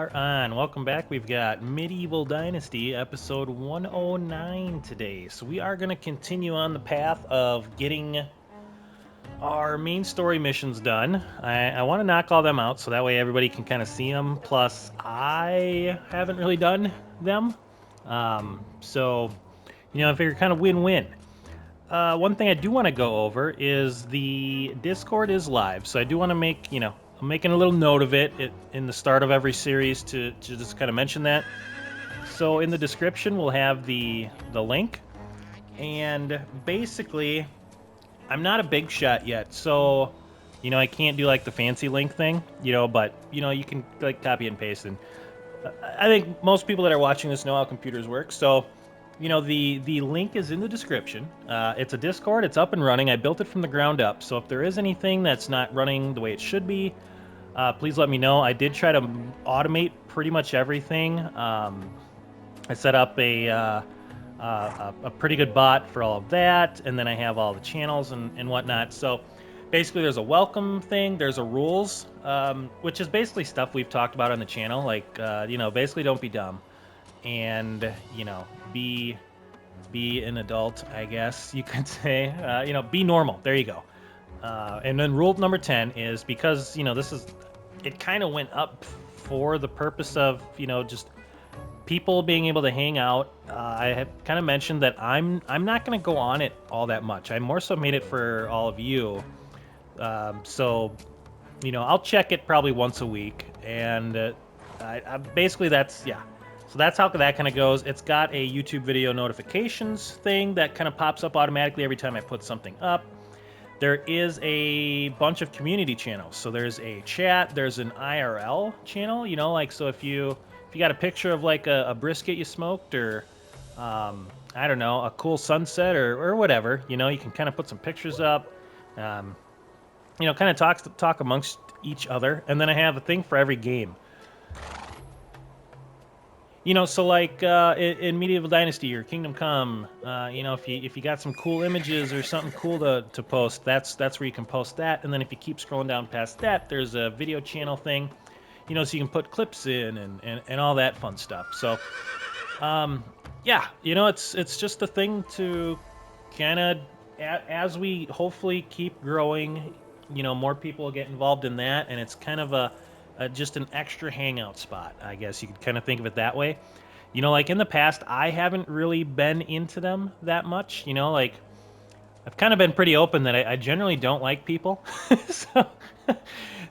are on. Welcome back. We've got Medieval Dynasty episode 109 today. So we are going to continue on the path of getting our main story missions done. I want to knock all them out so that way everybody can kind of see them. Plus, I haven't really done them. I figure kind of win-win. One thing I do want to go over is the Discord is live, so I do want to make, I'm making a little note of it in the start of every series to just kind of mention that. So in the description, we'll have the link, and basically, I'm not a big shot yet, so, I can't do like the fancy link thing, but, you can like copy and paste, and I think most people that are watching this know how computers work, so the link is in the description. It's a Discord. It's up and running. I built it from the ground up. So if there is anything that's not running the way it should be, please let me know. I did try to automate pretty much everything. I set up a pretty good bot for all of that, and then I have all the channels and whatnot. So basically, there's a welcome thing. There's a rules, which is basically stuff we've talked about on the channel. Like, basically don't be dumb. And be an adult, I guess you could say. Be normal. There you go. And then rule number 10 is because it kind of went up for the purpose of just people being able to hang out. I had kind of mentioned that I'm not going to go on it all that much. I more so made it for all of you. I'll check it probably once a week, and basically that's yeah. So that's how that kind of goes. It's got a YouTube video notifications thing that kind of pops up automatically every time I put something up. There is a bunch of community channels. So there's a chat, there's an IRL channel, so if you got a picture of like a brisket you smoked, or I don't know, a cool sunset or whatever, you can kind of put some pictures up. Kind of talk amongst each other. And then I have a thing for every game. So like in Medieval Dynasty or Kingdom Come, if you got some cool images or something cool to post, that's where you can post that. And then if you keep scrolling down past that, there's a video channel thing, so you can put clips in and all that fun stuff. So, it's just a thing to kind of, as we hopefully keep growing, more people will get involved in that, and it's kind of just an extra hangout spot, I guess you could kind of think of it that way. Like in the past, I haven't really been into them that much. Like I've kind of been pretty open that I generally don't like people.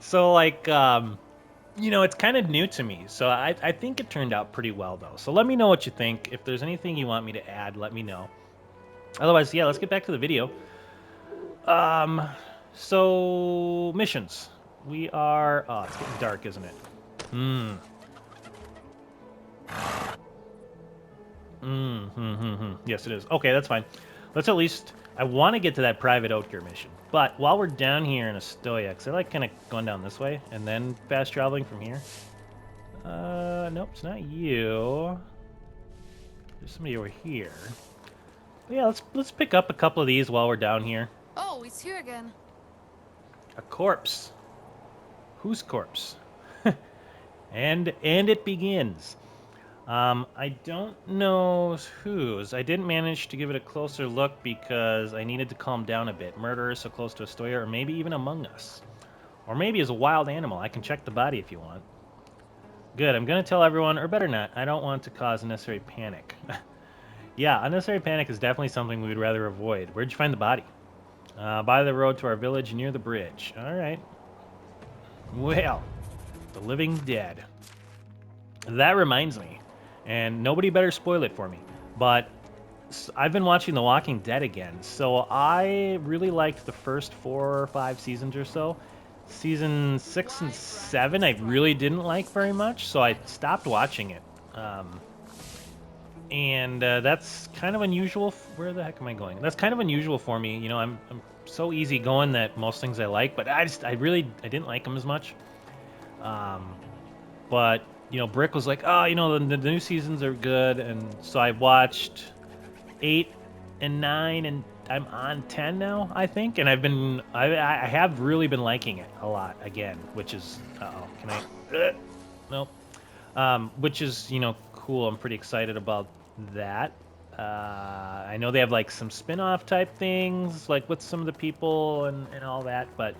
so like, it's kind of new to me. So I think it turned out pretty well, though. So let me know what you think. If there's anything you want me to add, let me know. Otherwise, yeah, let's get back to the video. So missions. We are... Oh, it's getting dark, isn't it? Yes, it is. Okay, that's fine. Let's at least... I want to get to that private Oathgear mission. But while we're down here in Astoria, because I like kind of going down this way and then fast traveling from here. Nope, it's not you. There's somebody over here. But yeah, let's pick up a couple of these while we're down here. Oh, he's here again. A corpse. Whose corpse? and it begins. I don't know whose. I didn't manage to give it a closer look because I needed to calm down a bit. Murderer so close to Astoria, or maybe even Among Us. Or maybe as a wild animal. I can check the body if you want. Good, I'm going to tell everyone, or better not, I don't want to cause unnecessary panic. Yeah, unnecessary panic is definitely something we would rather avoid. Where'd you find the body? By the road to our village near the bridge. All right. Well, the living dead. That reminds me, and nobody better spoil it for me, but I've been watching The Walking Dead again, so I really liked the first 4 or 5 seasons or so. Season 6 and 7 I really didn't like very much, so I stopped watching it. That's kind of unusual. Where the heck am I going? That's kind of unusual for me. I'm so easygoing that most things I like, but I didn't like them as much. But Brick was like, oh, the new seasons are good, and so I watched 8 and 9, and I'm on 10 now, I think, and I have really been liking it a lot again, which is, can I? Nope. Which is, you know, cool. I'm pretty excited about that. I know they have like some spin-off type things, like with some of the people and all that. But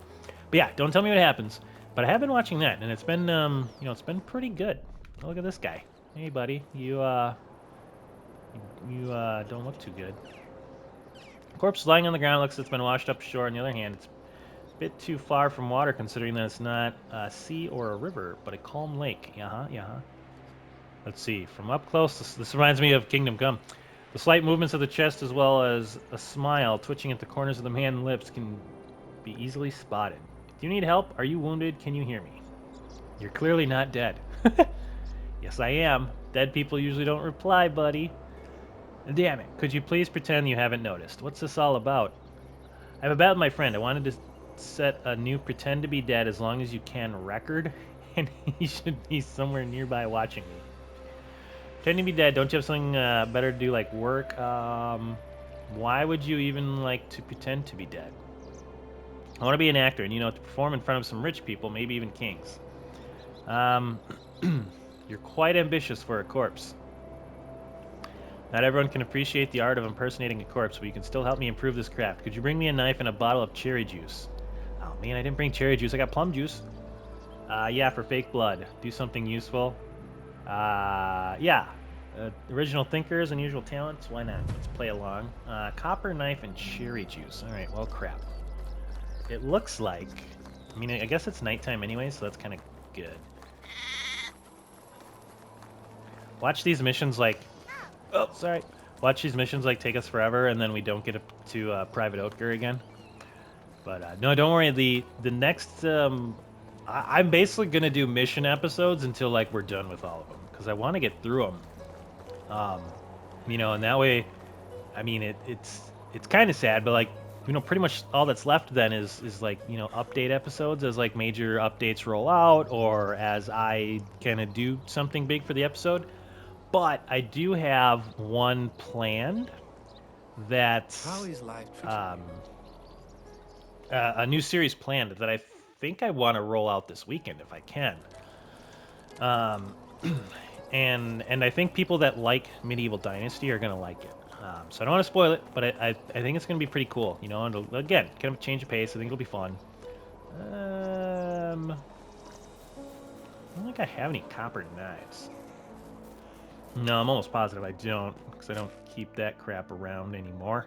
yeah, don't tell me what happens. But I have been watching that, and it's been, you know, it's been pretty good. Look at this guy. Hey, buddy, you don't look too good. Corpse lying on the ground looks like it's been washed up ashore. On the other hand, it's a bit too far from water, considering that it's not a sea or a river, but a calm lake. Yeah, yeah. Let's see. From up close, this reminds me of Kingdom Come. The slight movements of the chest, as well as a smile twitching at the corners of the man's lips, can be easily spotted. Do you need help? Are you wounded? Can you hear me? You're clearly not dead. Yes, I am. Dead people usually don't reply, buddy. Damn it. Could you please pretend you haven't noticed? What's this all about? I have a bet with my friend. I wanted to set a new pretend to be dead as long as you can record, and he should be somewhere nearby watching me. Pretend to be dead. Don't you have something better to do, like work? Why would you even like to pretend to be dead? I want to be an actor, and you know, to perform in front of some rich people, maybe even kings. You're quite ambitious for a corpse. Not everyone can appreciate the art of impersonating a corpse, but you can still help me improve this craft. Could you bring me a knife and a bottle of cherry juice? Oh man, I didn't bring cherry juice. I got plum juice. Yeah, for fake blood. Do something useful. Yeah. Original thinkers, unusual talents. Why not? Let's play along. Copper knife and cherry juice. All right. Well, crap. It looks like. I mean, I guess it's nighttime anyway, so that's kind of good. Watch these missions like. Oh, sorry. Watch these missions like take us forever, and then we don't get to Private Oetker again. But no, don't worry. The next I'm basically gonna do mission episodes until like we're done with all of them because I want to get through them. You know, and that way, I mean, it's kind of sad, but like, you know, pretty much all that's left then is like, you know, update episodes as like major updates roll out or as I kind of do something big for the episode. But I do have one planned that's a new series planned that I think I want to roll out this weekend if I can. And I think people that like Medieval Dynasty are gonna like it. So I don't want to spoil it, but I think it's gonna be pretty cool. You know, and again, kind of a change of pace. I think it'll be fun. I don't think I have any copper knives. No, I'm almost positive I don't, because I don't keep that crap around anymore.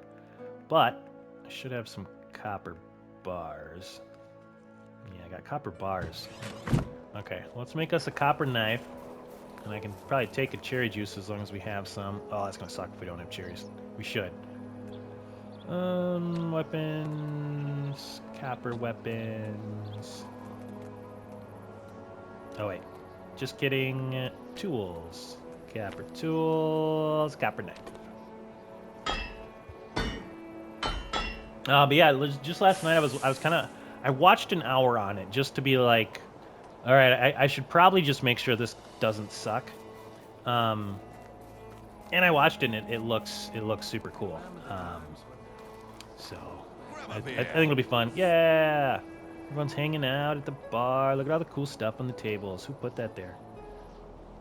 But I should have some copper bars. Yeah, I got copper bars. Okay, let's make us a copper knife. And I can probably take a cherry juice as long as we have some. Oh, that's gonna suck if we don't have cherries. We should. Weapons. Copper weapons. Oh, wait. Just kidding. Tools. Copper tools. Copper knife. But yeah, just last night I was kind of... I watched an hour on it just to be like... All right, I should probably just make sure this doesn't suck. And I watched it, and it looks super cool. So I think it'll be fun. Yeah, everyone's hanging out at the bar. Look at all the cool stuff on the tables. Who put that there?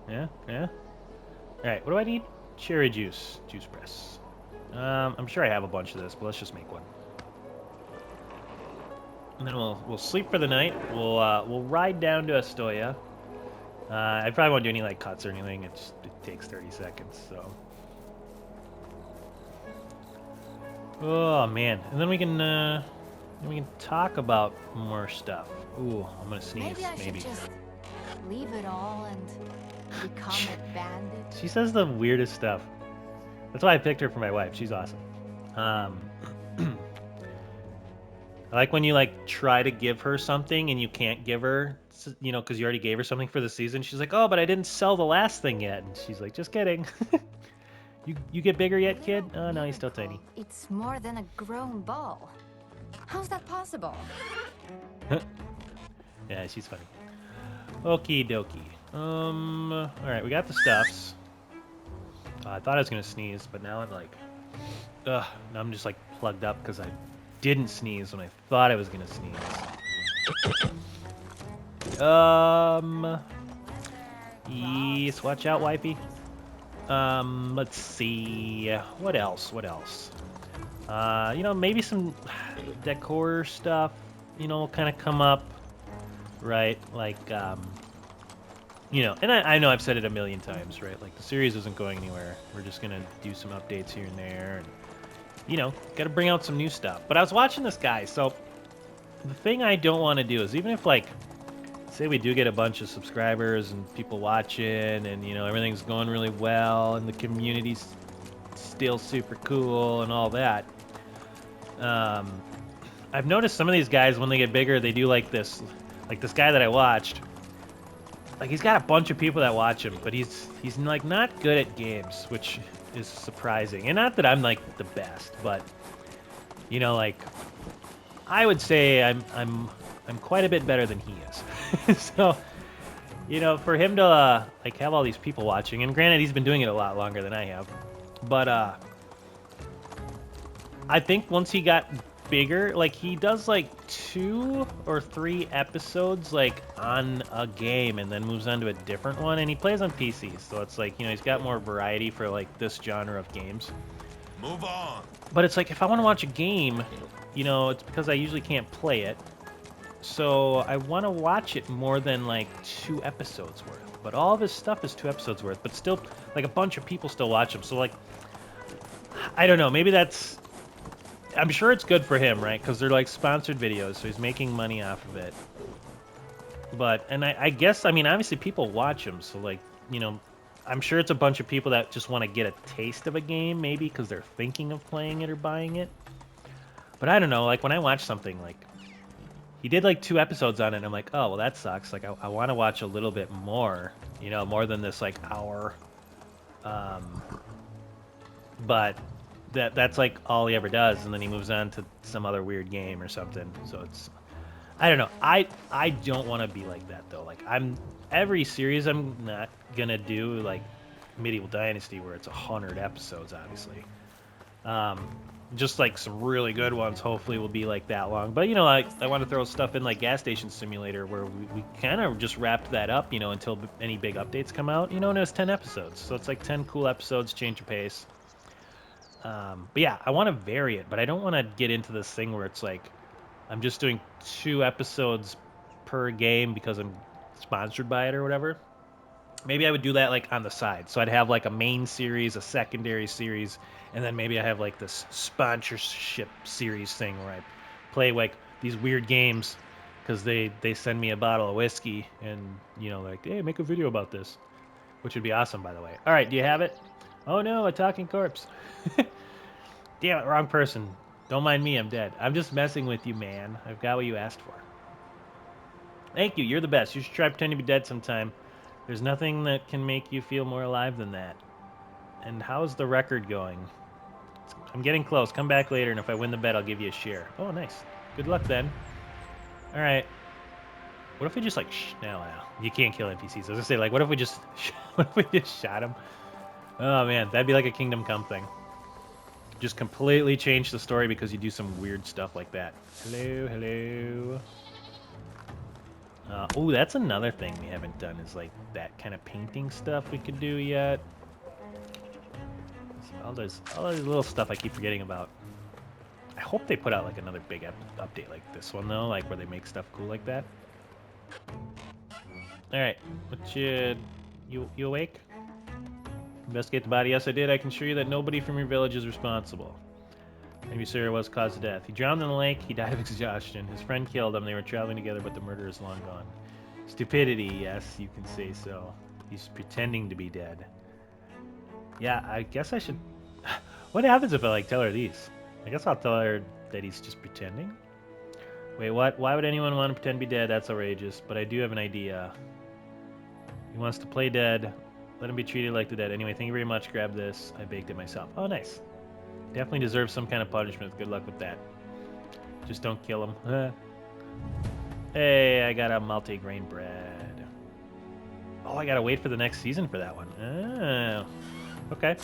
Yeah. All right, what do I need? Cherry juice press. I'm sure I have a bunch of this, but let's just make one. And then we'll sleep for the night. We'll ride down to Astoria. I probably won't do any like cuts or anything. It takes 30 seconds. So. Oh man, and then we can talk about more stuff. Ooh, I'm gonna sneeze. Maybe I should just leave it all and become a bandit. She says the weirdest stuff. That's why I picked her for my wife. She's awesome. I like when you like try to give her something and you can't give her, you know, because you already gave her something for the season. She's like, oh, but I didn't sell the last thing yet. And she's like, just kidding. You get bigger yet, kid? Oh, no, he's still tiny. It's more than a grown ball. How's that possible? Yeah, she's funny. Okie dokie. All right, we got the stuffs. I thought I was gonna sneeze, but now I'm like, now I'm just like plugged up because I didn't sneeze when I thought I was gonna sneeze. Yes, watch out, wifey. Let's see. What else? What else? You know, maybe some decor stuff, you know, kind of come up, right? Like, you know, and I know I've said it a million times, right? Like, the series isn't going anywhere. We're just going to do some updates here and there, and, you know, got to bring out some new stuff. But I was watching this guy, so the thing I don't want to do is even if, like, say we do get a bunch of subscribers and people watching and, you know, everything's going really well and the community's still super cool and all that, I've noticed some of these guys, when they get bigger, they do like this guy that I watched. Like, he's got a bunch of people that watch him, but he's like not good at games, which is surprising. And not that I'm like the best, but you know, like I would say I'm quite a bit better than he is. So, you know, for him to like have all these people watching, and granted he's been doing it a lot longer than I have, but I think once he got bigger, like he does like 2 or 3 episodes like on a game and then moves on to a different one, and he plays on PC, so it's like, you know, he's got more variety for like this genre of games. Move on. But it's like if I want to watch a game, you know, it's because I usually can't play it. So I want to watch it more than like 2 episodes worth. But all of his stuff is 2 episodes worth, but still like a bunch of people still watch him. So like I don't know, maybe that's, I'm sure it's good for him, right? Because they're like sponsored videos, so he's making money off of it. But, and I guess, I mean, obviously people watch him, so like, you know, I'm sure it's a bunch of people that just want to get a taste of a game, maybe because they're thinking of playing it or buying it. But I don't know, like when I watch something, like, he did like 2 episodes on it, and I'm like, oh, well, that sucks. Like, I want to watch a little bit more, you know, more than this like hour. But that's like all he ever does, and then he moves on to some other weird game or something. So it's, I don't know. I don't want to be like that though. Like every series I'm not gonna do like Medieval Dynasty where it's 100 episodes, obviously. Just like some really good ones hopefully will be like that long. But you know, I want to throw stuff in like Gas Station Simulator where we kind of just wrapped that up, you know, until any big updates come out, you know, and it was 10 episodes. So it's like 10 cool episodes, change of pace. But yeah, I want to vary it, but I don't want to get into this thing where it's like I'm just doing 2 episodes per game because I'm sponsored by it or whatever. Maybe I would do that like on the side. So I'd have like a main series, a secondary series, and then maybe I have like this sponsorship series thing where I play like these weird games because they send me a bottle of whiskey and, you know, like, hey, make a video about this, which would be awesome, by the way. All right, do you have it? Oh no, a talking corpse. Damn it, wrong person. Don't mind me, I'm dead. I'm just messing with you, man. I've got what you asked for. Thank you, you're the best. You should try pretending to be dead sometime. There's nothing that can make you feel more alive than that. And how's the record going? I'm getting close. Come back later, and if I win the bet, I'll give you a share. Oh, nice. Good luck, then. All right. What if we just, like, no, you can't kill NPCs. I was gonna say, like, what if we just shot him? Oh, man, that'd be like a Kingdom Come thing. Just completely change the story because you do some weird stuff like that. Hello, hello. Oh, that's another thing we haven't done is like that kind of painting stuff we could do yet. All those little stuff I keep forgetting about. I hope they put out like another big update like this one though, like where they make stuff cool like that. All right, what you awake? Investigate the body. Yes, I did. I can assure you that nobody from your village is responsible. Maybe Sarah was cause of death. He drowned in the lake. He died of exhaustion. His friend killed him. They were traveling together, but the murderer is long gone. Stupidity, yes, you can say so. He's pretending to be dead. Yeah, I guess I should... What happens if I, like, tell her these? I guess I'll tell her that he's just pretending? Wait, what? Why would anyone want to pretend to be dead? That's outrageous. But I do have an idea. He wants to play dead. Let him be treated like the dead. Anyway, thank you very much. Grab this. I baked it myself. Oh, nice. Definitely deserves some kind of punishment. Good luck with that. Just don't kill him. Hey, I got a multi-grain bread. Oh, I gotta wait for the next season for that one. Oh, okay.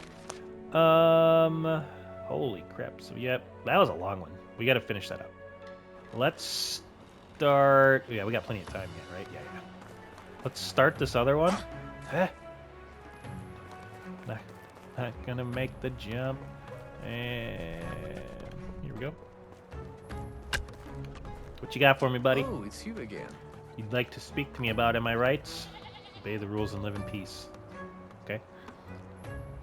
Holy crap. So, yep, that was a long one. We gotta finish that up. Let's start... Yeah, we got plenty of time yet, right? Yeah. Let's start this other one. Eh. Not gonna make the jump. And here we go. What you got for me, buddy? Oh, it's you again. You'd like to speak to me about, am I right? Obey the rules and live in peace. Okay.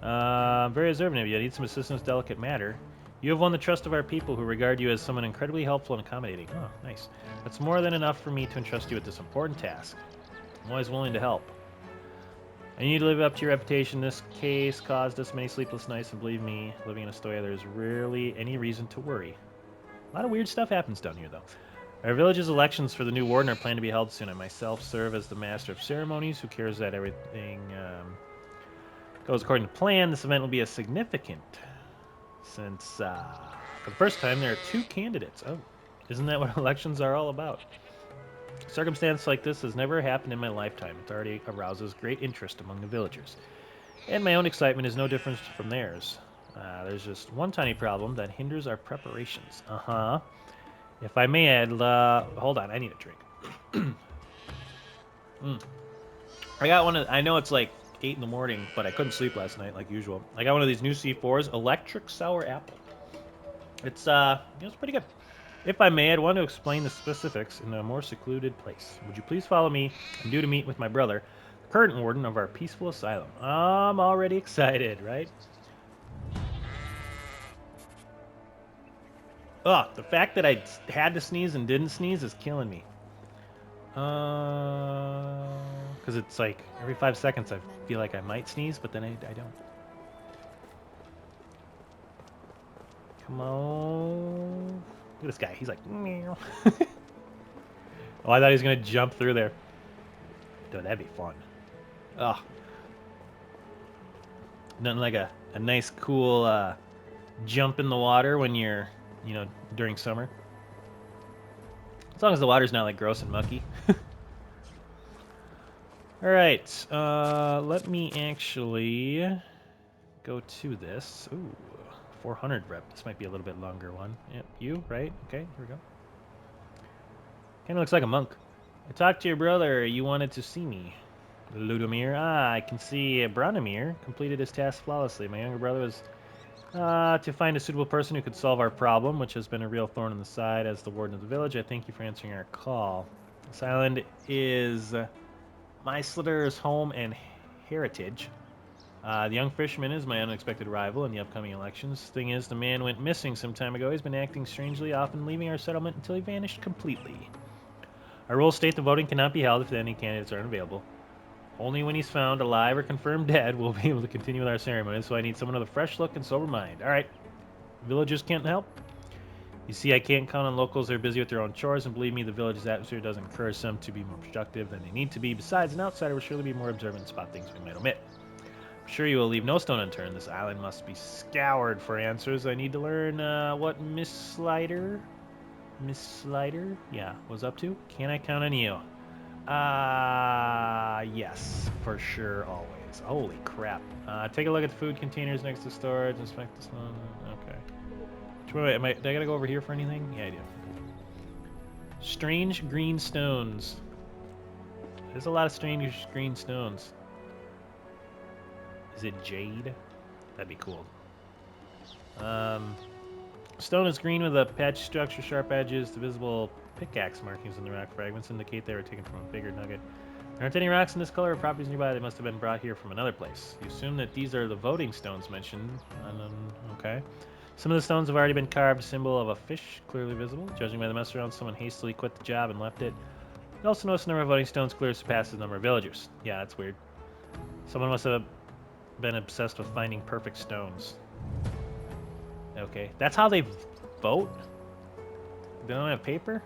I'm very observant of you. I need some assistance with delicate matter. You have won the trust of our people who regard you as someone incredibly helpful and accommodating. Oh, nice. That's more than enough for me to entrust you with this important task. I'm always willing to help. I need to live up to your reputation. This case caused us many sleepless nights, and believe me, living in Astoria, there's rarely any reason to worry. A lot of weird stuff happens down here, though. Our village's elections for the new warden are planned to be held soon. I myself serve as the master of ceremonies, who cares that everything goes according to plan. This event will be a significant, since for the first time there are 2 candidates. Oh, isn't that what elections are all about? Circumstance like this has never happened in my lifetime. It already arouses great interest among the villagers. And my own excitement is no different from theirs. There's just one tiny problem that hinders our preparations. Uh-huh. If I may add, hold on, I need a drink. I got one of, I know it's like 8 in the morning, but I couldn't sleep last night like usual. I got one of these new C4s, electric sour apple. It's pretty good. If I may, I'd want to explain the specifics in a more secluded place. Would you please follow me? I'm due to meet with my brother, the current warden of our peaceful asylum. I'm already excited, right? Ugh, the fact that I had to sneeze and didn't sneeze is killing me. Because it's like every 5 seconds I feel like I might sneeze, but then I don't. Come on. Look at this guy. He's like, meow. Oh, I thought he was going to jump through there. Dude, that'd be fun. Ugh. Nothing like a nice, cool jump in the water when you're, during summer. As long as the water's not like gross and mucky. All right. Let me actually go to this. Ooh, 400 rep. This might be a little bit longer one. Yep, you, right? Okay, here we go. Kind of looks like a monk. I talked to your brother. You wanted to see me. Ludomir. Ah, I can see Branimir completed his task flawlessly. My younger brother was to find a suitable person who could solve our problem, which has been a real thorn in the side as the warden of the village. I thank you for answering our call. This island is my Slitter's home and heritage. The young fisherman is my unexpected rival in the upcoming elections. Thing is, the man went missing some time ago. He's been acting strangely, often leaving our settlement until he vanished completely. Our rules state the voting cannot be held if any candidates are unavailable. Only when he's found alive or confirmed dead will we be able to continue with our ceremony, so I need someone with a fresh look and sober mind. Alright, villagers can't help. You see, I can't count on locals. They're busy with their own chores, and believe me, the village's atmosphere does encourage them to be more productive than they need to be. Besides, an outsider will surely be more observant and spot things we might omit. I'm sure you will leave no stone unturned. This island must be scoured for answers. I need to learn what Miss Slider, yeah, was up to. Can I count on you? Yes, for sure, always. Holy crap. Take a look at the food containers next to storage. Inspect this one. Okay. Wait, do I gotta go over here for anything? Yeah, I do. Strange green stones. There's a lot of strange green stones. Is it jade? That'd be cool. Stone is green with a patchy structure, sharp edges. The visible pickaxe markings on the rock fragments indicate they were taken from a bigger nugget. There aren't any rocks in this color or properties nearby. They must have been brought here from another place. You assume that these are the voting stones mentioned. Okay. Some of the stones have already been carved, a symbol of a fish, clearly visible. Judging by the mess around, someone hastily quit the job and left it. You also notice the number of voting stones clearly surpasses the number of villagers. Yeah, that's weird. Someone must have been obsessed with finding perfect stones. Okay, that's how they vote? They don't have paper?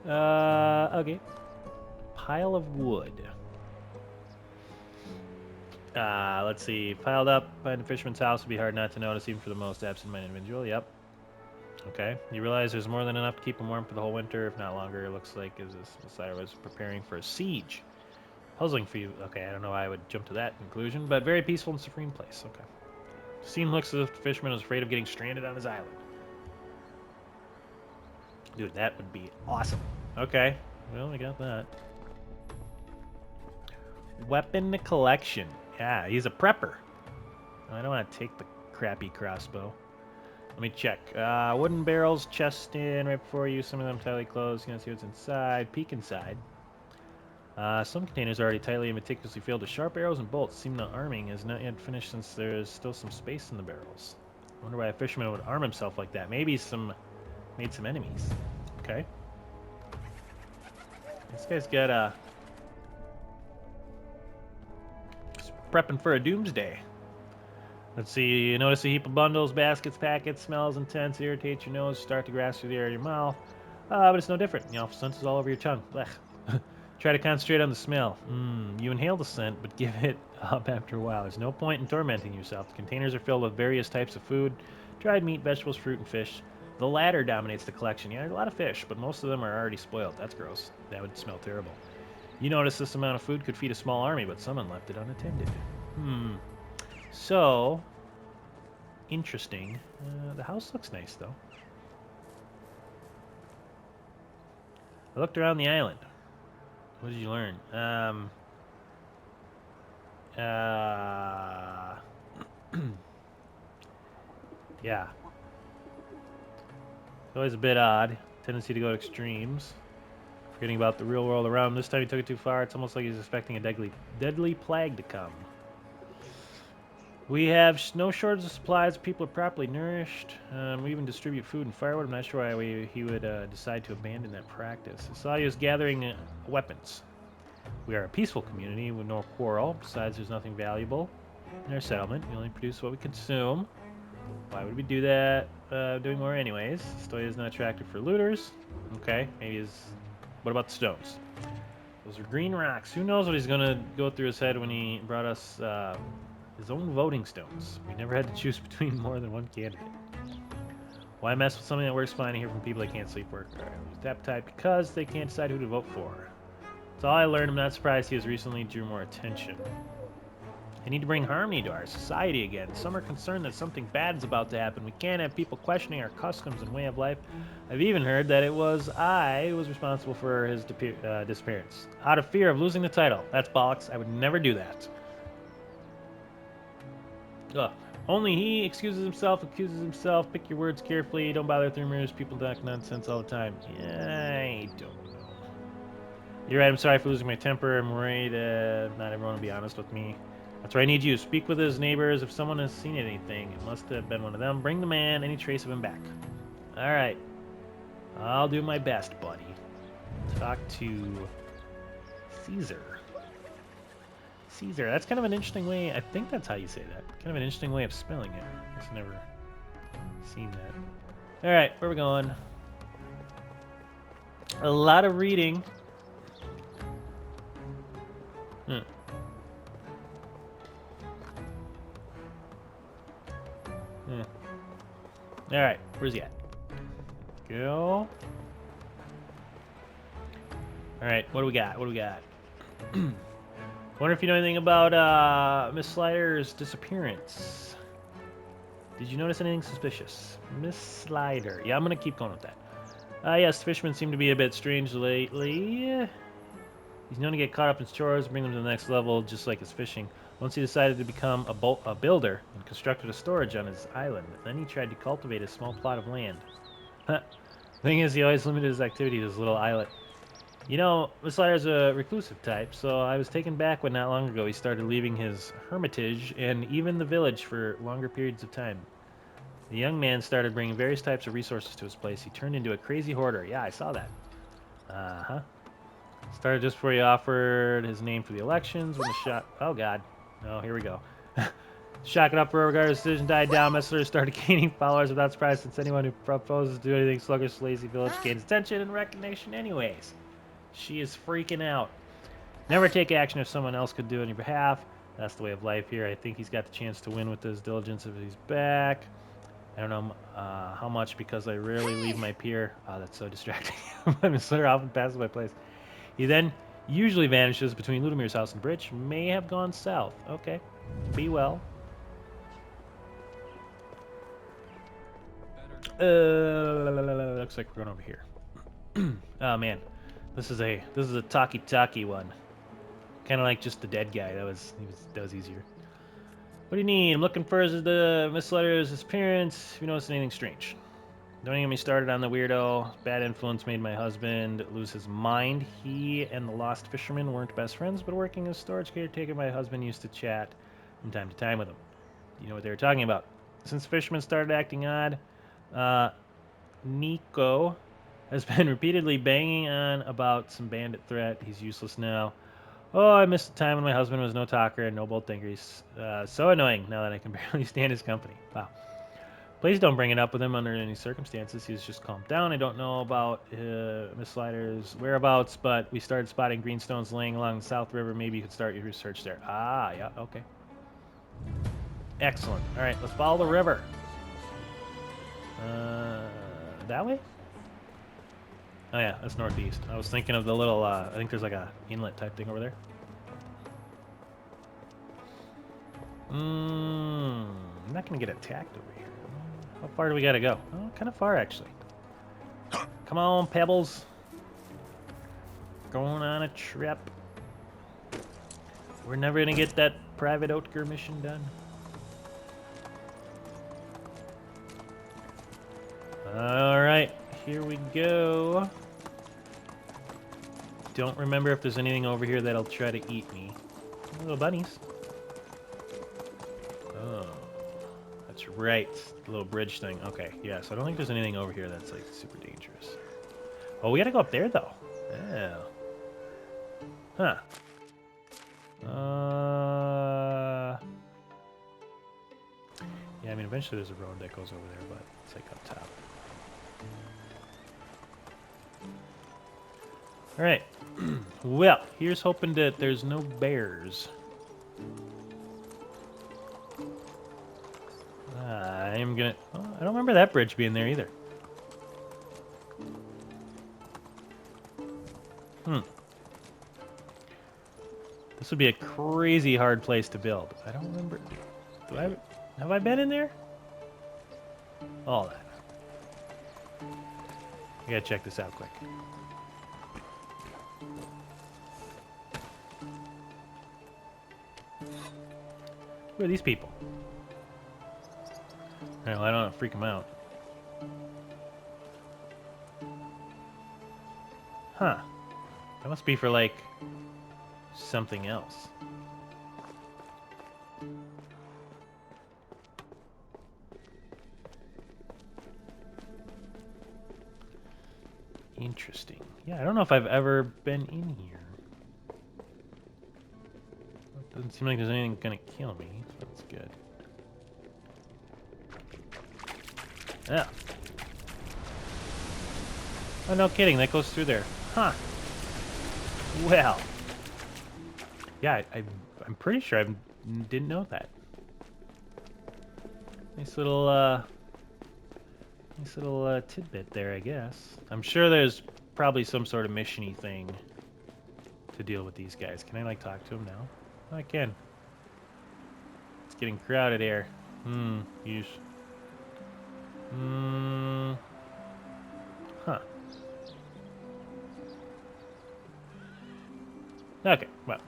Okay. Pile of wood. Let's see. Piled up by the fisherman's house would be hard not to notice, even for the most absent-minded individual. Yep. Okay. You realize there's more than enough to keep them warm for the whole winter, if not longer. It looks like as this Messiah was preparing for a siege. Puzzling for you. Okay, I don't know why I would jump to that conclusion, but very peaceful and serene place. Okay. The scene looks as if the fisherman was afraid of getting stranded on his island. Dude, that would be awesome. Okay. Well, I got that. Weapon collection. Yeah, he's a prepper. I don't want to take the crappy crossbow. Let me check. Wooden barrels, chest in right before you. Some of them tightly closed. You can see what's inside. Peek inside. Some containers are already tightly and meticulously filled with sharp arrows and bolts. Seem the arming is not yet finished since there is still some space in the barrels. I wonder why a fisherman would arm himself like that. Maybe made some enemies. Okay. This guy's got prepping for a doomsday. Let's see. You notice a heap of bundles, baskets, packets, smells intense, irritates your nose, start to grasp through the air of your mouth. But it's no different. The awful sense is all over your tongue. Blech. Try to concentrate on the smell. You inhale the scent, but give it up after a while. There's no point in tormenting yourself. The containers are filled with various types of food, dried meat, vegetables, fruit, and fish. The latter dominates the collection. Yeah, there's a lot of fish, but most of them are already spoiled. That's gross. That would smell terrible. You notice this amount of food could feed a small army, but someone left it unattended. So, interesting. The house looks nice, though. I looked around the island. What did you learn? Yeah. It's always a bit odd. Tendency to go to extremes. Forgetting about the real world around him. This time he took it too far. It's almost like he's expecting a deadly plague to come. We have no shortage of supplies. People are properly nourished. We even distribute food and firewood. I'm not sure why he would decide to abandon that practice. I saw he was gathering weapons. We are a peaceful community with no quarrel. Besides, there's nothing valuable in our settlement. We only produce what we consume. Why would we do that? Doing more anyways. Stoya is not attractive for looters. Okay, maybe his... What about the stones? Those are green rocks. Who knows what he's going to go through his head when he brought us his own voting stones. We never had to choose between more than one candidate. Why mess with something that works fine and hear from people that can't sleep work? Lose appetite because they can't decide who to vote for. That's all I learned. I'm not surprised he has recently drew more attention. I need to bring harmony to our society again. Some are concerned that something bad is about to happen. We can't have people questioning our customs and way of life. I've even heard that it was I who was responsible for his disappearance. Out of fear of losing the title. That's bollocks. I would never do that. Ugh. Only he excuses himself, accuses himself. Pick your words carefully. Don't bother with rumors. People talk nonsense all the time. I don't know. You're right. I'm sorry for losing my temper. I'm worried not everyone will be honest with me. That's why I need you. Speak with his neighbors. If someone has seen anything, it must have been one of them. Bring the man, any trace of him back. All right. I'll do my best, buddy. Talk to Caesar. Caesar. That's kind of an interesting way. I think that's how you say that. Kind of an interesting way of spelling it. I've never seen that. All right, where are we going? A lot of reading. All right, where's he at? Go. All right, what do we got? What do we got? Wonder if you know anything about Miss Slider's disappearance. Did you notice anything suspicious? Miss Slider. Yeah, I'm gonna keep going with that. Yes, fishermen seem to be a bit strange lately. He's known to get caught up in chores, bring them to the next level, just like his fishing. Once he decided to become a builder and constructed a storage on his island. Then he tried to cultivate a small plot of land. Thing is, he always limited his activity to his little islet. You know, Miss Slider's a reclusive type, so I was taken back when not long ago he started leaving his hermitage and even the village for longer periods of time. The young man started bringing various types of resources to his place. He turned into a crazy hoarder. Yeah, I saw that. Uh-huh. Started just before he offered his name for the elections when the shot... Oh, God. Oh, here we go. Shocking uproar regarding his decision died down. Messlers started gaining followers without surprise since anyone who proposes to do anything sluggish, lazy village gains attention and recognition anyways. She is freaking out. Never take action if someone else could do it on your behalf. That's the way of life here. I think he's got the chance to win with his diligence if he's back. I don't know how much because I rarely leave my pier. Oh, that's so distracting. Messlers often passes my place. He then usually vanishes between Ludomir's house and bridge. May have gone south. Okay. Be well. Looks like we're going over here. Oh man, this is a talkie one. Kind kind of like just the dead guy. That was easier. What do you need? I'm looking for the Miss Letter's disappearance. If you notice anything strange. Don't even get me started on the weirdo. Bad influence made my husband lose his mind. He and the lost fisherman weren't best friends, but working as storage caretaker, my husband used to chat from time to time with him. You know what they were talking about. Since the fisherman started acting odd, Nico has been repeatedly banging on about some bandit threat. He's useless now. Oh, I missed the time when my husband was no talker and no bold thinker. He's so annoying now that I can barely stand his company. Wow. Please don't bring it up with him under any circumstances. He's just calmed down. I don't know about Miss Slider's whereabouts, but we started spotting greenstones laying along the South River. Maybe you could start your research there. Ah, yeah, okay. Excellent. All right, let's follow the river. That way? Oh yeah, that's northeast. I was thinking of the little, I think there's like a inlet type thing over there. I'm not gonna get attacked over here. How far do we gotta go? Oh, kind of far actually. Come on, Pebbles. Going on a trip. We're never gonna get that private Oetker mission done. Alright, here we go. Don't remember if there's anything over here that'll try to eat me. Little bunnies. Oh, that's right. The little bridge thing. Okay, yeah, so I don't think there's anything over here that's like super dangerous. Oh, we gotta go up there though. Yeah. Huh. Yeah, I mean, eventually there's a road that goes over there, but it's like up top. All right. Well, here's hoping that there's no bears. I am gonna... Oh, I don't remember that bridge being there either. This would be a crazy hard place to build. I don't remember... Have I been in there? All that. I gotta check this out quick. Who are these people? Alright, well, I don't want to freak them out. Huh. That must be for, like, something else. Interesting. Yeah, I don't know if I've ever been in here. Doesn't seem like there's anything gonna kill me, so that's good. Yeah. Oh, no kidding, that goes through there. Huh. Well. Yeah, I'm pretty sure I didn't know that. Nice little tidbit there, I guess. I'm sure there's probably some sort of mission-y thing to deal with these guys. Can I, like, talk to them now? Oh, I can. It's getting crowded here. Yeesh. Huh. Okay, well.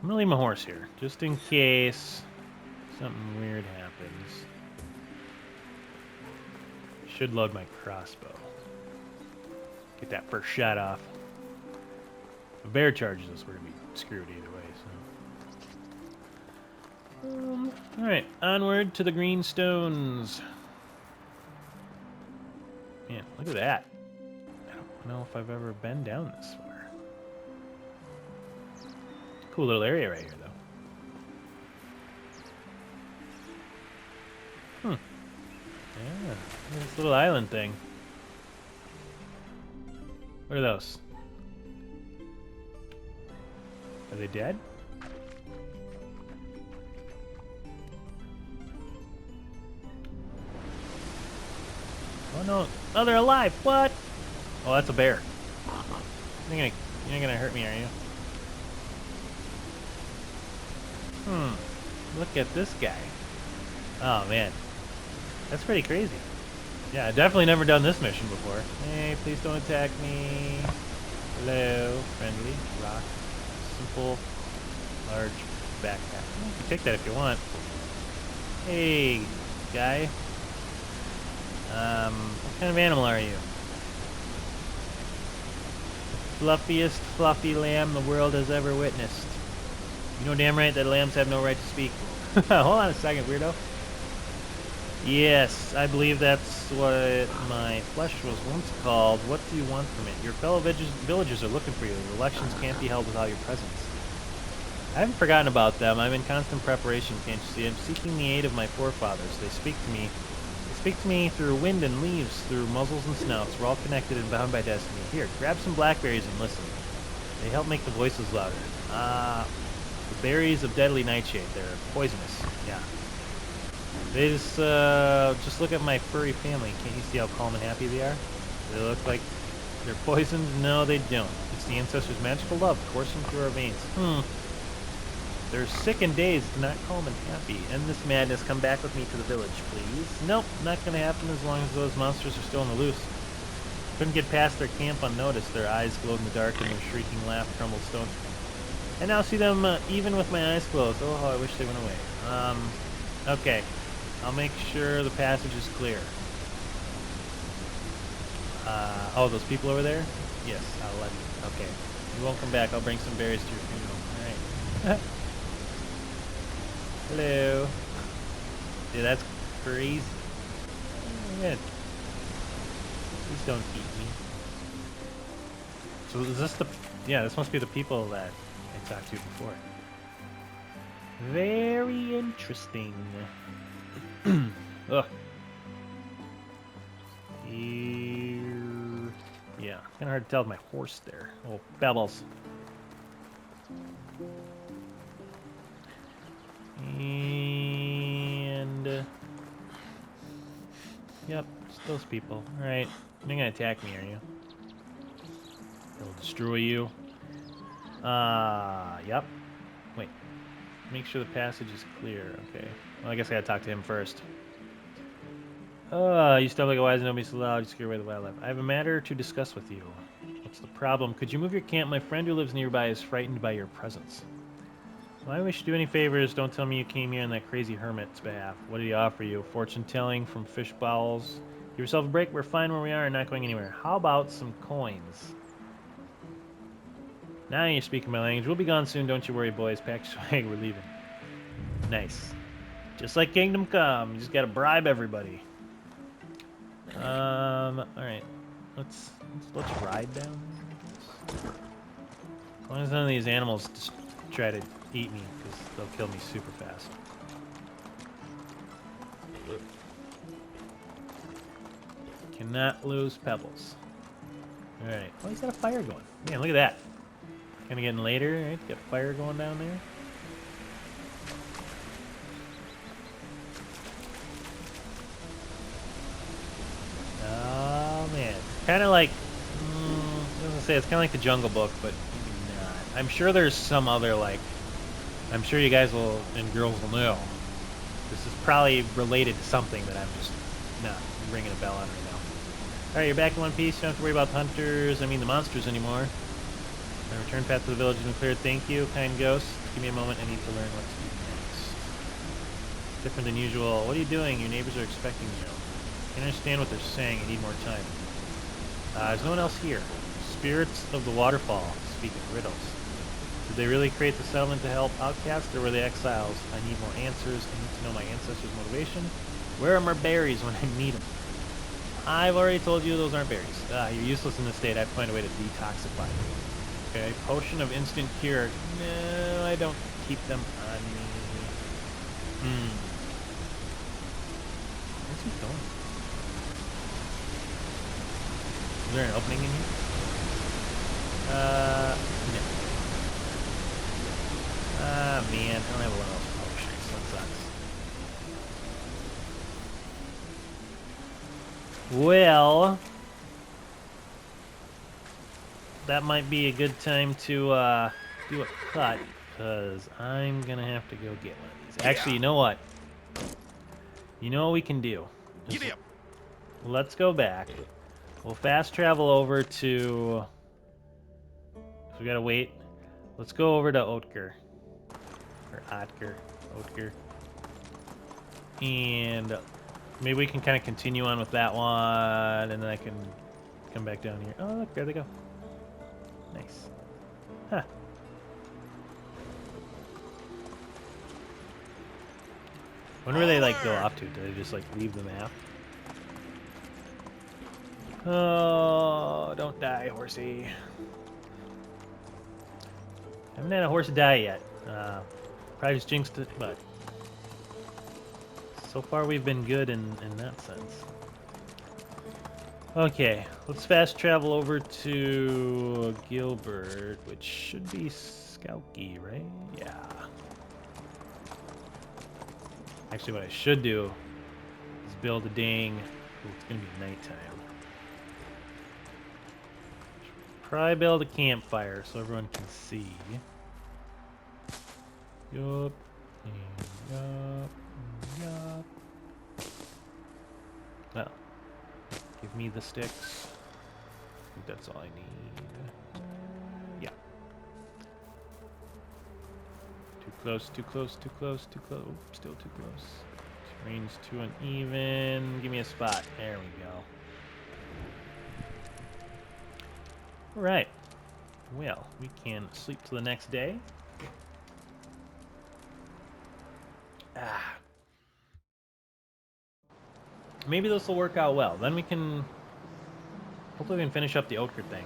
I'm gonna leave my horse here, just in case something weird happens. Should load my crossbow. Get that first shot off. If a bear charges us, we're gonna be screwed either way, so. Alright, onward to the greenstones. Man, look at that. I don't know if I've ever been down this far. Cool little area right here, though. Yeah, this little island thing. What are those? Are they dead? Oh no! Oh, they're alive! What? Oh, that's a bear. You're not gonna hurt me, are you? Look at this guy. Oh man, that's pretty crazy. Yeah, I've definitely never done this mission before. Hey, please don't attack me. Hello, friendly, rock, simple, large backpack. You can take that if you want. Hey, guy. What kind of animal are you? Fluffiest fluffy lamb the world has ever witnessed. You know damn right that lambs have no right to speak. Hold on a second, weirdo. Yes, I believe that's what my flesh was once called. What do you want from it? Your fellow villagers are looking for you. The elections can't be held without your presence. I haven't forgotten about them. I'm in constant preparation, can't you see? I'm seeking the aid of my forefathers. They speak to me. They speak to me through wind and leaves, through muzzles and snouts. We're all connected and bound by destiny. Here, grab some blackberries and listen. They help make the voices louder. The berries of deadly nightshade. They're poisonous. Yeah. They just look at my furry family. Can't you see how calm and happy they are? They look like they're poisoned? No, they don't. It's the ancestors' magical love coursing through our veins. They're sick and dazed, not calm and happy. End this madness. Come back with me to the village, please. Nope, not gonna happen as long as those monsters are still on the loose. Couldn't get past their camp unnoticed. Their eyes glowed in the dark and their shrieking laugh crumbled stone. I now see them even with my eyes closed. Oh, how I wish they went away. Okay. I'll make sure the passage is clear. Oh, those people over there? Yes, I'll let you. Okay. You won't come back. I'll bring some berries to your funeral. Alright. Hello. Dude, that's crazy. Oh, man. Please don't eat me. So is this the... Yeah, this must be the people that I talked to before. Very interesting. Ugh. Here... Yeah, kind of hard to tell with my horse there. Oh, Pebbles. And... yep, it's those people. Alright, you're gonna attack me, are you? They'll destroy you. Yep. Wait. Make sure the passage is clear. Okay. Well, I guess I gotta talk to him first. You step like a wise and don't be so loud. You scare away the wildlife. I have a matter to discuss with you. What's the problem? Could you move your camp? My friend who lives nearby is frightened by your presence. Well, I wish to do any favors. Don't tell me you came here on that crazy hermit's behalf. What did he offer you? Fortune telling from fish bowels? Give yourself a break. We're fine where we are and not going anywhere. How about some coins? Now you're speaking my language. We'll be gone soon. Don't you worry, boys. Pack your swag. We're leaving. Nice. Just like Kingdom Come. You just gotta bribe everybody. Alright. Let's ride down. As long as none of these animals just try to eat me, because they'll kill me super fast. Cannot lose pebbles. Alright. Oh, he's got a fire going. Man, look at that. Kind of getting later, right? Got fire going down there. Oh, man. Kind of like... I was gonna say, it's kind of like the Jungle Book, but maybe not. I'm sure there's some other, like... I'm sure you guys will, and girls will know. This is probably related to something that I'm just not ringing a bell on right now. Alright, you're back in one piece. You don't have to worry about the hunters, the monsters anymore. My return path to the village has been cleared. Thank you, kind ghost. Give me a moment. I need to learn what to do next. Different than usual. What are you doing? Your neighbors are expecting you. I can't understand what they're saying. I need more time. There's no one else here. Spirits of the waterfall speak in riddles. Did they really create the settlement to help outcasts, or were they exiles? I need more answers. I need to know my ancestors' motivation. Where are my berries when I need them? I've already told you those aren't berries. You're useless in this state. I have to find a way to detoxify you. Okay, potion of instant cure. No, I don't keep them on me. Where's he going? Is there an opening in here? No. Man, I don't have a lot of potions. That sucks. Well, that might be a good time to do a cut, because I'm gonna have to go get one of these. Actually, you know what? You know what we can do? Let's go back. We'll fast travel over to So we gotta wait. Let's go over to Otker. Or Otker. Otker. And maybe we can kind of continue on with that one, and then I can come back down here. Oh, look, there they go. Nice. Huh. When do they, like, go off to? Do they just, like, leave the map? Oh, don't die, horsey. Haven't had a horse die yet. Probably just jinxed it, but so far we've been good in that sense. Okay, let's fast travel over to Gilbert, which should be Skouky, right? Yeah. Actually, what I should do is build a dang... Ooh, it's gonna be nighttime. Probably build a campfire so everyone can see. Yup. And yup. And yup. Well, give me the sticks. I think that's all I need. Yeah. Too close, too close, too close, too close. Oh, still too close. Terrain's too uneven. Give me a spot. There we go. Alright. Well, we can sleep till the next day. Ah. Maybe this will work out well. Then we can... Hopefully we can finish up the Oatker thing.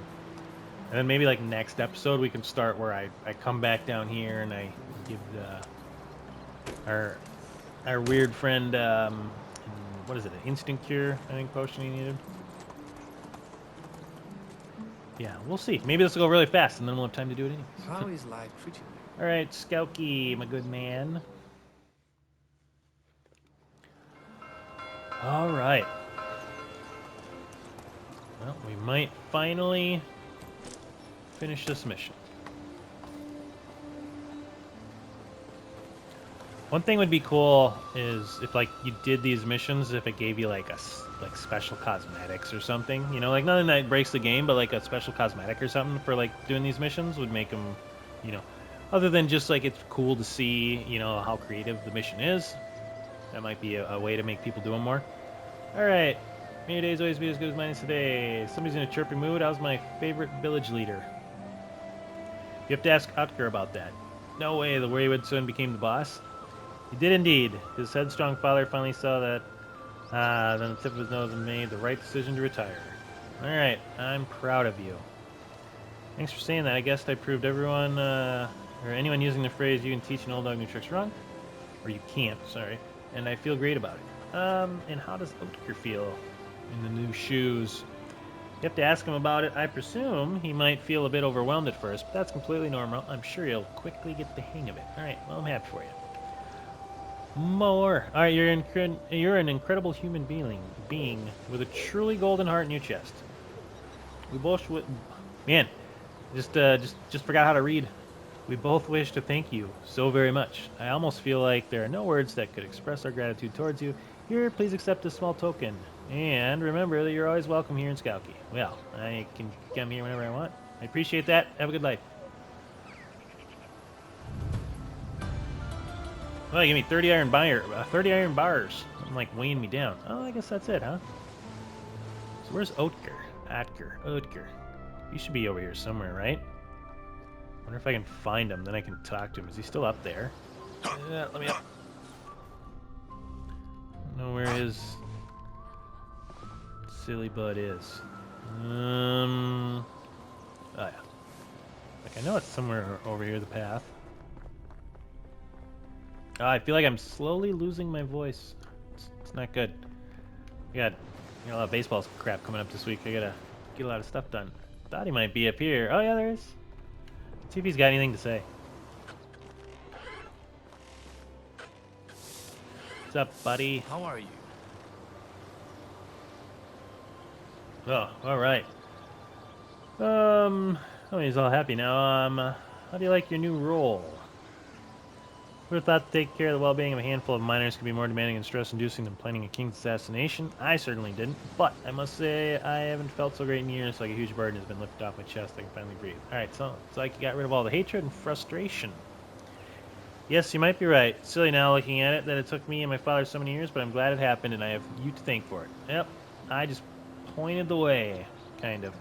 And then maybe like next episode we can start where I come back down here and I give our weird friend what is it, an instant cure, I think, potion he needed. Yeah, we'll see. Maybe this will go really fast and then we'll have time to do it anyways. How is life treating you? Alright, Skouky, my good man. Alright. Well, we might finally finish this mission. One thing would be cool is if like you did these missions, if it gave you like like special cosmetics or something, you know, like nothing that breaks the game, but like a special cosmetic or something for like doing these missions would make them, you know, other than just like it's cool to see, you know, how creative the mission is. That might be a way to make people do them more. All right, may your days always be as good as mine is today. Somebody's in a chirpy mood. How's my favorite village leader? You have to ask Utker about that. No way, the wayward son became the boss. He did indeed. His headstrong father finally saw that, then the tip of his nose and made the right decision to retire. Alright, I'm proud of you. Thanks for saying that. I guess I proved everyone, or anyone using the phrase, you can teach an old dog new tricks wrong. Or you can't, sorry. And I feel great about it. And how does Oatker feel in the new shoes? You have to ask him about it. I presume he might feel a bit overwhelmed at first, but that's completely normal. I'm sure he'll quickly get the hang of it. Alright, well, I'm happy for you. More. All right, you're an incredible human being with a truly golden heart in your chest. We both man, just forgot how to read. We both wish to thank you so very much. I almost feel like there are no words that could express our gratitude towards you. Here, please accept this small token. And remember that you're always welcome here in Skouky. Well, I can come here whenever I want. I appreciate that. Have a good life. Well, give me 30 iron bars. I'm like weighing me down. Oh, I guess that's it, huh? So where's Oatker? Oatker. He should be over here somewhere, right? Wonder if I can find him, then I can talk to him. Is he still up there? Let me up. I don't know where his silly butt is. Oh yeah. Like I know it's somewhere over here, the path. I feel like I'm slowly losing my voice. It's not good. I got a lot of baseball crap coming up this week. I gotta get a lot of stuff done. Thought he might be up here. Oh yeah, there is. Let's see if he's got anything to say. What's up, buddy? How are you? Oh, all right. Oh, he's all happy now. How do you like your new role? Who would have thought to take care of the well-being of a handful of miners could be more demanding and stress-inducing than planning a king's assassination? I certainly didn't, but I must say I haven't felt so great in years, like a huge burden has been lifted off my chest. I can finally breathe. Alright, so it's like you got rid of all the hatred and frustration. Yes, you might be right. Silly now looking at it that it took me and my father so many years, but I'm glad it happened and I have you to thank for it. Yep, I just pointed the way, kind of.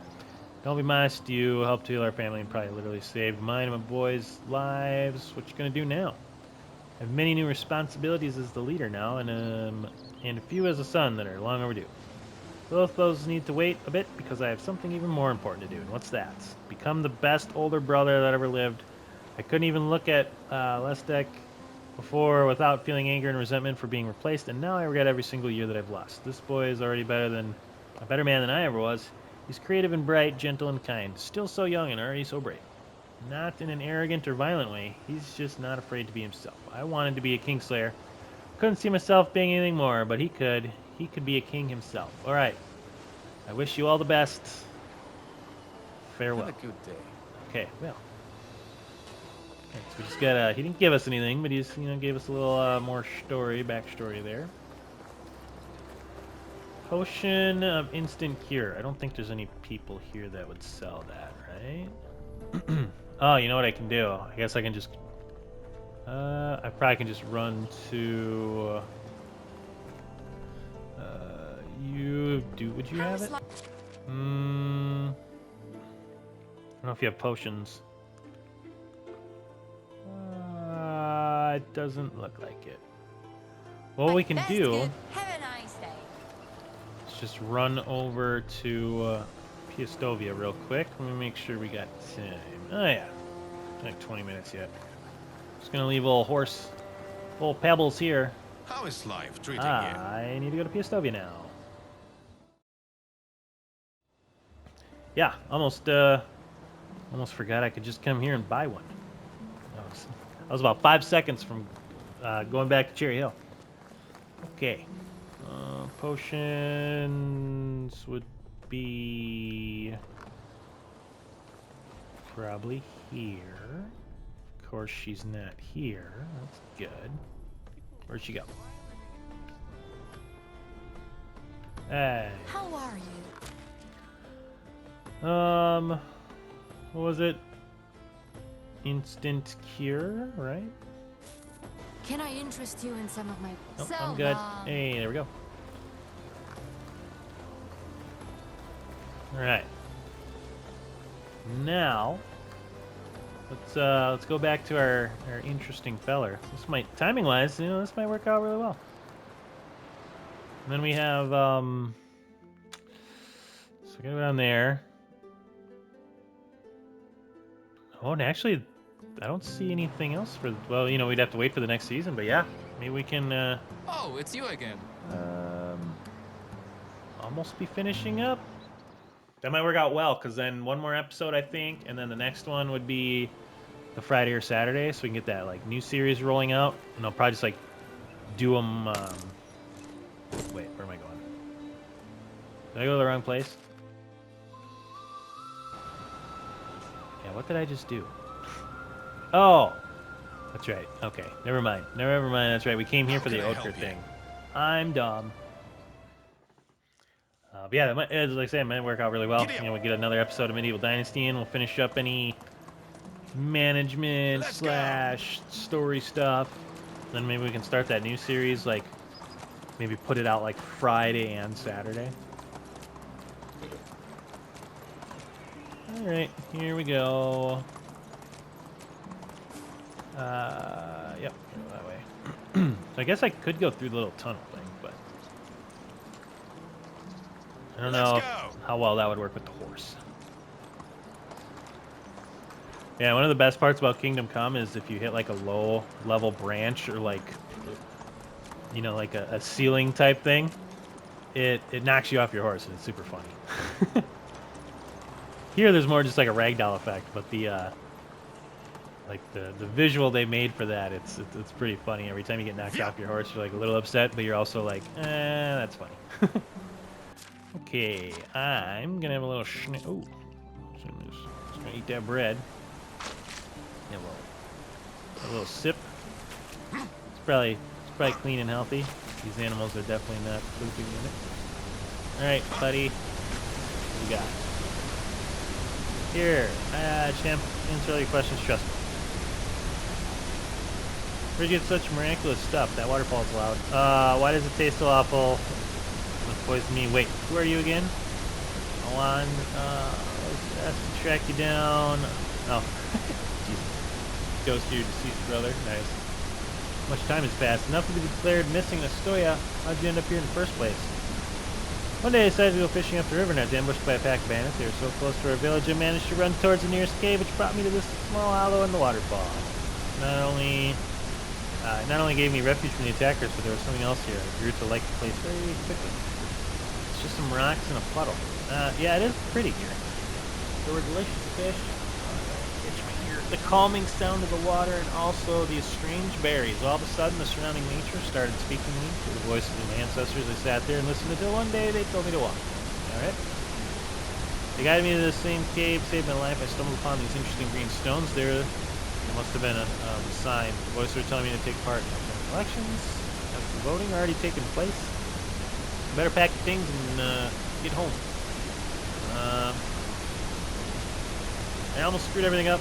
Don't be modest, you helped heal our family and probably literally saved mine and my boys' lives. What you gonna do now? I have many new responsibilities as the leader now, and a few as a son that are long overdue. Both those need to wait a bit because I have something even more important to do, and what's that? Become the best older brother that ever lived. I couldn't even look at Lestek before without feeling anger and resentment for being replaced, and now I regret every single year that I've lost. This boy is already a better man than I ever was. He's creative and bright, gentle and kind, still so young and already so brave. Not in an arrogant or violent way. He's just not afraid to be himself. I wanted to be a Kingslayer. Couldn't see myself being anything more, but he could. He could be a king himself. All right. I wish you all the best. Farewell. Have a good day. Okay, well. Okay, so we just got he didn't give us anything, but he's, gave us a little more backstory there. Potion of instant cure. I don't think there's any people here that would sell that, right? Oh, you know what I can do? I guess I can just... I probably can just run to... Would you have it? I don't know if you have potions. It doesn't look like it. What we can do... Have a nice day. Let's just run over to Piastovia real quick. Let me make sure we got time. Oh yeah, like 20 minutes yet. Just gonna leave old Pebbles here. How is life treating you? I need to go to Piastovia now. Yeah, almost forgot I could just come here and buy one. I was about 5 seconds from going back to Cherry Hill. Okay. Potions would be probably here. Of course, she's not here. That's good. Where'd she go? Hey. How are you? What was it? Instant cure, right? Can I interest you in some of my... Nope, I'm good. Hey, there we go. All right. Now, let's go back to our interesting feller. This might, timing-wise, this might work out really well. And then we have so go down there. Oh, and actually, I don't see anything else for. Well, we'd have to wait for the next season, but yeah, maybe we can. Oh, it's you again. Almost be finishing up. That might work out well, because then one more episode, I think, and then the next one would be the Friday or Saturday, so we can get that new series rolling out, and I'll probably just do them. Wait, where am I going? Did I go to the wrong place? Yeah, what did I just do? Oh, that's right. Okay, never mind. Never mind. That's right. We came here for the Oathker thing. I'm dumb. But yeah, like I said, it might work out really well. We get another episode of Medieval Dynasty in. We'll finish up any management / story stuff. Then maybe we can start that new series, maybe put it out Friday and Saturday. Alright, here we go. Yep, go that way. So I guess I could go through the little tunnel thing, but I don't know how well that would work with the horse. Yeah, one of the best parts about Kingdom Come is if you hit a low level branch or a ceiling type thing, it knocks you off your horse and it's super funny. Here there's more just a ragdoll effect, but the visual they made for that, it's pretty funny. Every time you get knocked off your horse, you're a little upset, but you're also that's funny. Okay, I'm gonna have a little oh, just gonna eat that bread. Yeah, a little sip. It's probably clean and healthy. These animals are definitely not pooping in it. Alright, buddy. What you got? Here. Champ, answer all your questions, trust me. Where'd you get such miraculous stuff? That waterfall's loud. Why does it taste so awful? It poison me. Wait, who are you again? Alon, let's track you down. Oh. Jesus. Goes to your deceased brother. Nice. Much time has passed. Enough to be declared missing Astoya. How'd you end up here in the first place? One day I decided to go fishing up the river and I was ambushed by a pack of bandits. They were so close to our village I managed to run towards the nearest cave, which brought me to this small hollow in the waterfall. Not only gave me refuge from the attackers, but there was something else here. I grew to like the place very quickly. It's just some rocks and a puddle. Yeah, it is pretty here. There were delicious fish. Catch me here. The calming sound of the water and also these strange berries. All of a sudden, the surrounding nature started speaking to me through the voices of my ancestors. I sat there and listened until one day they told me to walk. Alright. They guided me to the same cave, saved my life. I stumbled upon these interesting green stones. There must have been a sign. The voices were telling me to take part in elections. Has the voting already taken place? Better pack your things and get home. I almost screwed everything up.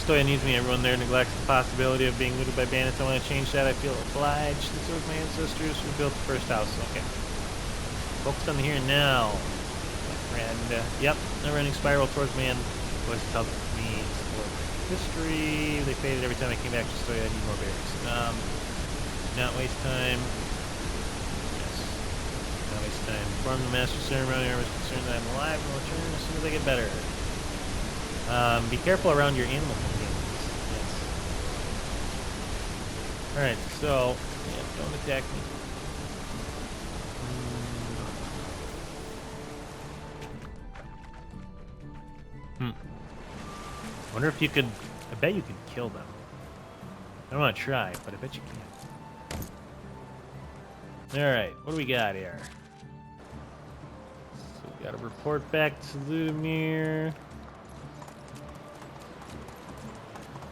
Stoya needs me. Everyone there neglects the possibility of being looted by bandits. I want to change that. I feel obliged to serve my ancestors who built the first house. Okay. Focus on the here and now, my friend. Yep, never ending spiral towards man. Voice tells me history. They faded every time I came back to Stoya. I need more berries. Not waste time. Yes. Not waste time. Perform the master ceremony. I was concerned that I'm alive and will return as soon as I get better. Be careful around your animal companions. Yes. Alright, so yeah, don't attack me. Wonder if you could. I bet you could kill them. I don't want to try, but I bet you can. Alright, what do we got here? So we got to report back to Ludimir.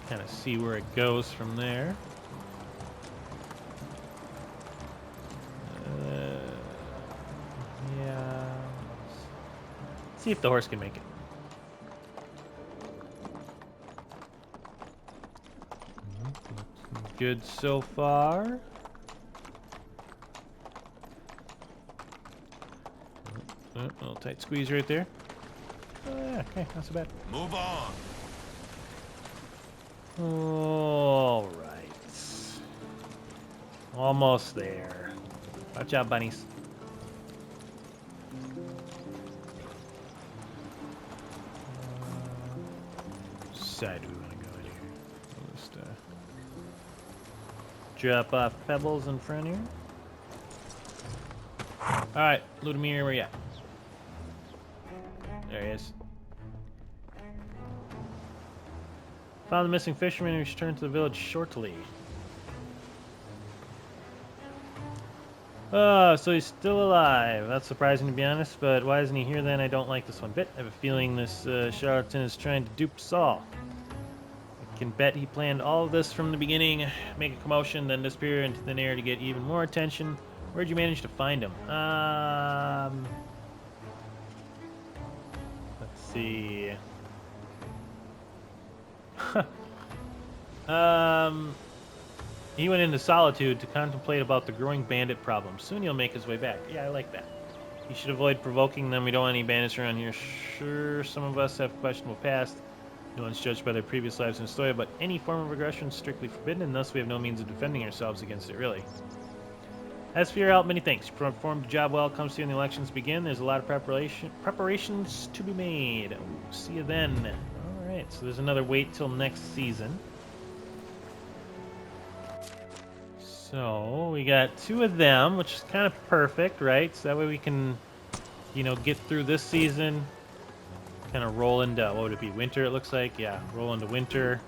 Kind of see where it goes from there. Yeah. Let's see if the horse can make it. Good so far. A little tight squeeze right there. Oh yeah, okay, not so bad. Move on. All right. Almost there. Watch out, bunnies. Side do we want to go in here? We'll just drop off pebbles in front here. All right, Ludimir, where you at? There he is. Found the missing fisherman and returned to the village shortly. Oh, so he's still alive. That's surprising to be honest, but why isn't he here then? I don't like this one bit. I have a feeling this charlatan is trying to dupe Saul. I can bet he planned all of this from the beginning. Make a commotion, then disappear into thin air to get even more attention. Where'd you manage to find him? Let's see. He went into solitude to contemplate about the growing bandit problem. Soon he'll make his way back. Yeah, I like that. He should avoid provoking them. We don't want any bandits around here. Sure, some of us have questionable past. No one's judged by their previous lives in Astoya, but any form of aggression is strictly forbidden, and thus we have no means of defending ourselves against it, really. As for your help, many thanks. You performed the job well. Come see when the elections begin. There's a lot of preparations to be made. Ooh, see you then. All right, so there's another wait till next season. So we got 2 of them, which is kind of perfect, right? So that way we can, you know, get through this season, kind of roll into, what would it be, winter it looks like? Yeah, roll into winter.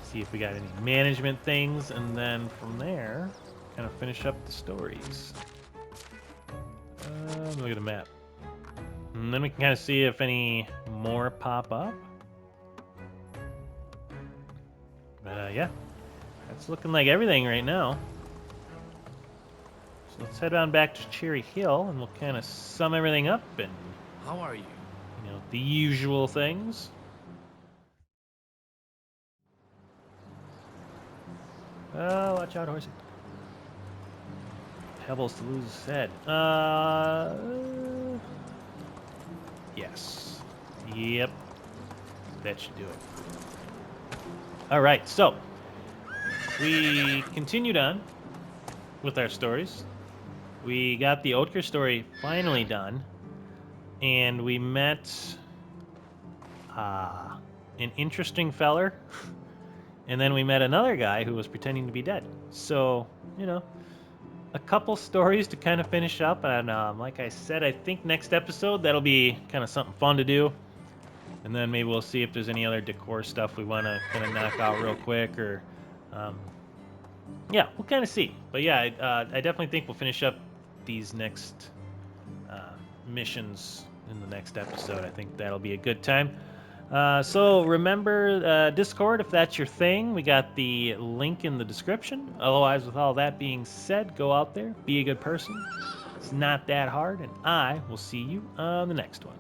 See if we got any management things, and then from there, kind of finish up the stories. Look at the map. And then we can kind of see if any more pop up. Yeah. That's looking like everything right now. So let's head on back to Cherry Hill, and we'll kind of sum everything up and, How are you? the usual things. Oh, watch out, horsey. Pebbles to lose his head. Yes. Yep. That should do it. All right, so we continued on with our stories. We got the Oetker story finally done, and we met an interesting feller, and then we met another guy who was pretending to be dead. So, a couple stories to kind of finish up, and like I said, I think next episode that'll be kind of something fun to do, and then maybe we'll see if there's any other decor stuff we want to kind of knock out real quick, or yeah, we'll kind of see. But yeah, I definitely think we'll finish up these next missions in the next episode. I think that'll be a good time. So remember Discord if that's your thing. We got the link in the description. Otherwise, with all that being said, go out there, be a good person. It's not that hard, and I will see you on the next one.